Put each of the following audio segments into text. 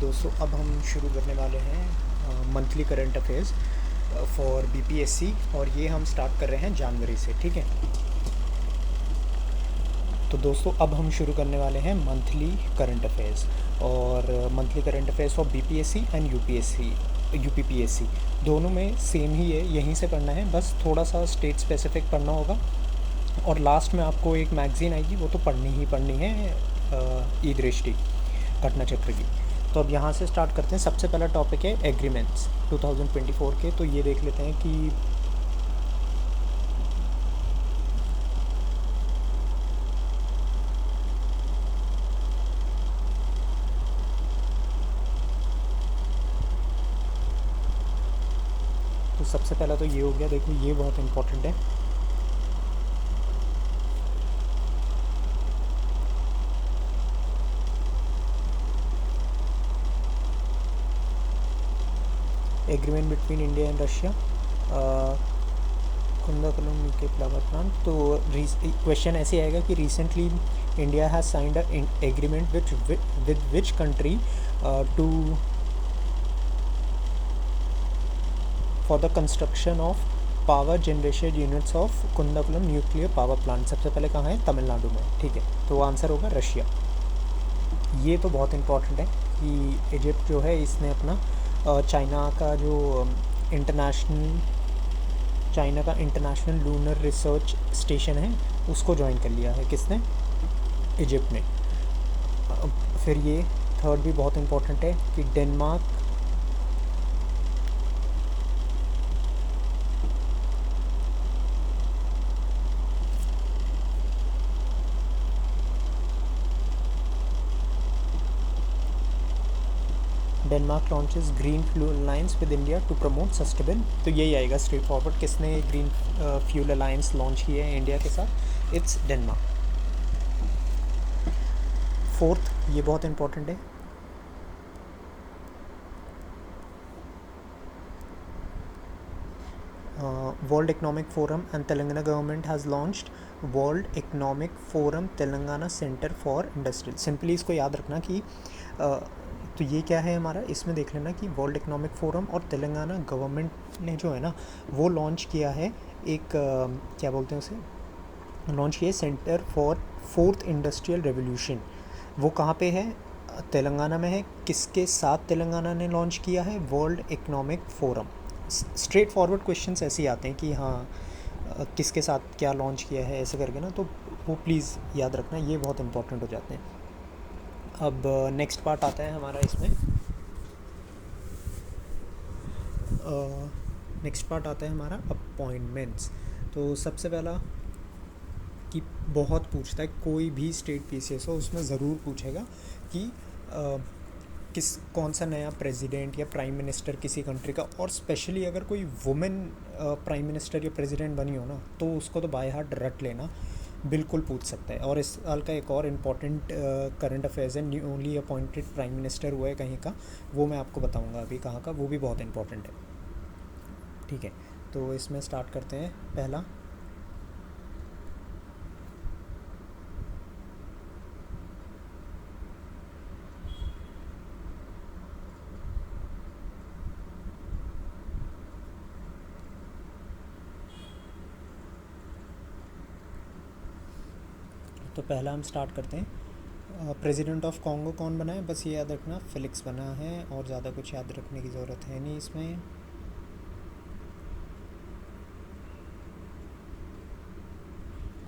दोस्तों अब हम शुरू करने वाले हैं monthly current affairs for BPSC और ये हम स्टार्ट कर रहे हैं जनवरी से। ठीक है, तो दोस्तों अब हम शुरू करने वाले हैं मंथली करंट अफेयर्स और monthly current affairs for BPSC and UPSC UPPSC दोनों में सेम ही है, यहीं से पढ़ना है, बस थोड़ा सा स्टेट स्पेसिफिक पढ़ना होगा। और लास्ट में आपको एक मैगज़ीन आएगी, वो तो पढ़नी ही पढ़नी है, ई दृष्टि घटना चक्र की। तो अब यहाँ से स्टार्ट करते हैं। सबसे पहला टॉपिक है एग्रीमेंट्स 2024 के। तो ये देख लेते हैं कि तो सबसे पहला तो ये हो गया, देखो ये बहुत इम्पोर्टेंट है। Agreement between India and Russia, Kudankulam nuclear power plant. तो क्वेश्चन ऐसे आएगा कि recently India has signed a agreement with which country to for the construction of power generation units of Kudankulam nuclear power plant. सबसे पहले कहाँ है? तमिलनाडु में। ठीक है, तो आंसर होगा रशिया। ये तो बहुत इम्पॉर्टेंट है कि इजिप्ट जो है इसने अपना चाइना का इंटरनेशनल लूनर रिसर्च स्टेशन है उसको ज्वाइन कर लिया है। किसने? इजिप्ट ने। फिर ये थर्ड भी बहुत इम्पोर्टेंट है कि Denmark launches green fuel alliance with India to promote sustainable. तो यही आएगा स्ट्रेट फॉरवर्ड। किसने ग्रीन फ्यूल अलायंस लॉन्च किया है इंडिया के साथ? It's Denmark. फोर्थ, ये बहुत इम्पोर्टेंट है, world economic forum and Telangana government has launched world economic forum Telangana centre for industrial. Simply इसको याद रखना कि तो ये क्या है हमारा, इसमें देख लेना कि वर्ल्ड इकोनॉमिक फोरम और तेलंगाना गवर्नमेंट ने जो है ना वो लॉन्च किया है एक क्या बोलते हैं उसे, लॉन्च किया है centre for fourth industrial revolution. वो कहाँ पे है? तेलंगाना में है। किसके साथ तेलंगाना ने लॉन्च किया है? World economic forum. Straight forward questions ऐसे ही आते हैं कि हाँ किसके साथ क्या लॉन्च किया है, ऐसे करके ना, तो वो प्लीज़ याद रखना, ये बहुत इंपॉर्टेंट हो जाते हैं। अब नेक्स्ट पार्ट आता है हमारा इसमें, नेक्स्ट पार्ट आता है हमारा अपॉइंटमेंट्स। तो सबसे पहला कि बहुत पूछता है, कोई भी स्टेट पीसीएस हो उसमें ज़रूर पूछेगा कि कौन सा नया प्रेसिडेंट या प्राइम मिनिस्टर किसी कंट्री का, और स्पेशली अगर कोई वुमेन प्राइम मिनिस्टर या प्रेसिडेंट बनी हो ना तो उसको तो बाय हार्ट रट लेना, बिल्कुल पूछ सकता है। और इस साल का एक और इम्पॉर्टेंट करंट अफेयर्स है, न्यूली अपॉइंटेड प्राइम मिनिस्टर हुआ है कहीं का, वो मैं आपको बताऊंगा अभी कहाँ का, वो भी बहुत इम्पॉर्टेंट है। ठीक है, तो इसमें स्टार्ट करते हैं। पहला, तो पहला हम स्टार्ट करते हैं। प्रेसिडेंट ऑफ कॉन्गो कौन बना है? बस ये याद रखना, फिलिक्स बना है, और ज़्यादा कुछ याद रखने की ज़रूरत है नहीं इसमें।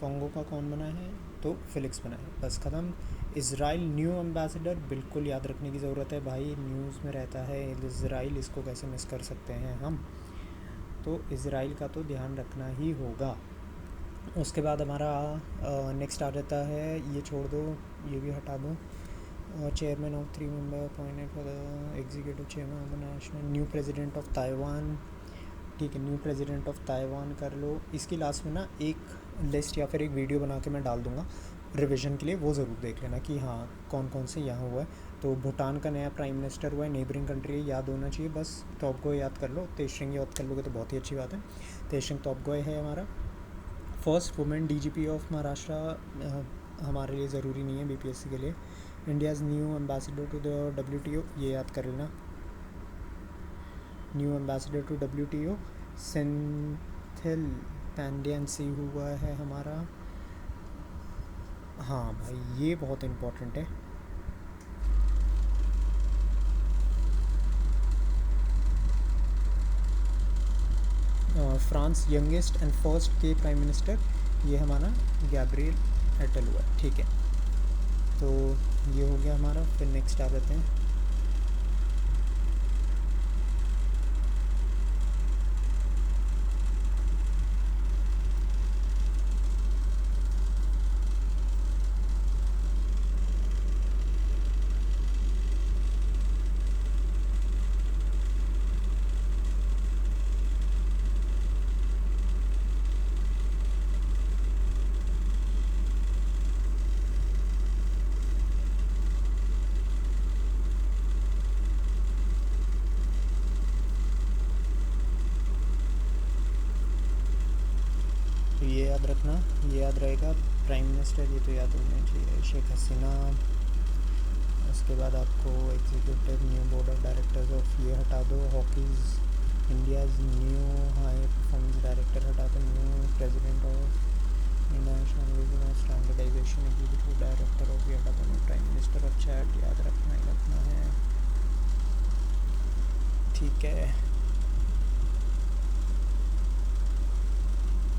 कॉन्गो का कौन बना है? तो फिलिक्स बना है, बस ख़त्म। इसराइल न्यू एम्बेसडर, बिल्कुल याद रखने की ज़रूरत है भाई, न्यूज़ में रहता है इसराइल, इसको कैसे मिस कर सकते हैं हम, तो इसराइल का तो ध्यान रखना ही होगा। उसके बाद हमारा नेक्स्ट आ जाता है, ये छोड़ दो, ये भी हटा दो, chairman of 3 member appointed for the executive chairman of the national, new president of Taiwan. ठीक है, न्यू प्रेसिडेंट ऑफ ताइवान कर लो। इसकी लास्ट में ना एक लिस्ट या फिर एक वीडियो बना के मैं डाल दूँगा रिवीजन के लिए, वो ज़रूर देख लेना कि हाँ कौन कौन से यहाँ हुआ है। तो भूटान का नया प्राइम मिनिस्टर हुआ है, नेबरिंग कंट्री है, याद होना चाहिए, बस तोपगोय याद कर लो, तेशरिंग याद कर लोगे तो बहुत ही अच्छी बात है। तेशरिंग तोपगोय है हमारा। First women DGP of Maharashtra हमारे लिए ज़रूरी नहीं है बीपीएससी के लिए। India's new ambassador to the WTO, ये याद कर लेना। New ambassador to WTO Senthil Pandian C हुआ है हमारा। हाँ भाई ये बहुत इम्पोर्टेंट है। फ्रांस यंगेस्ट एंड फर्स्ट के प्राइम मिनिस्टर, ये हमारा गैब्रियल एटल हुआ, ठीक है। तो ये हो गया हमारा। फिर नेक्स्ट आ जाते हैं। तो ये याद रखना, ये याद रहेगा। प्राइम मिनिस्टर ये तो याद होना चाहिए, शेख हसीना। उसके बाद आपको executive new board of directors of ये हटा दो। Hockey's India's new high performance director हटा दो। New president of international standardization executive director of ये हटा दो। New prime minister of Chad, याद रखना ही रखना है, ठीक है।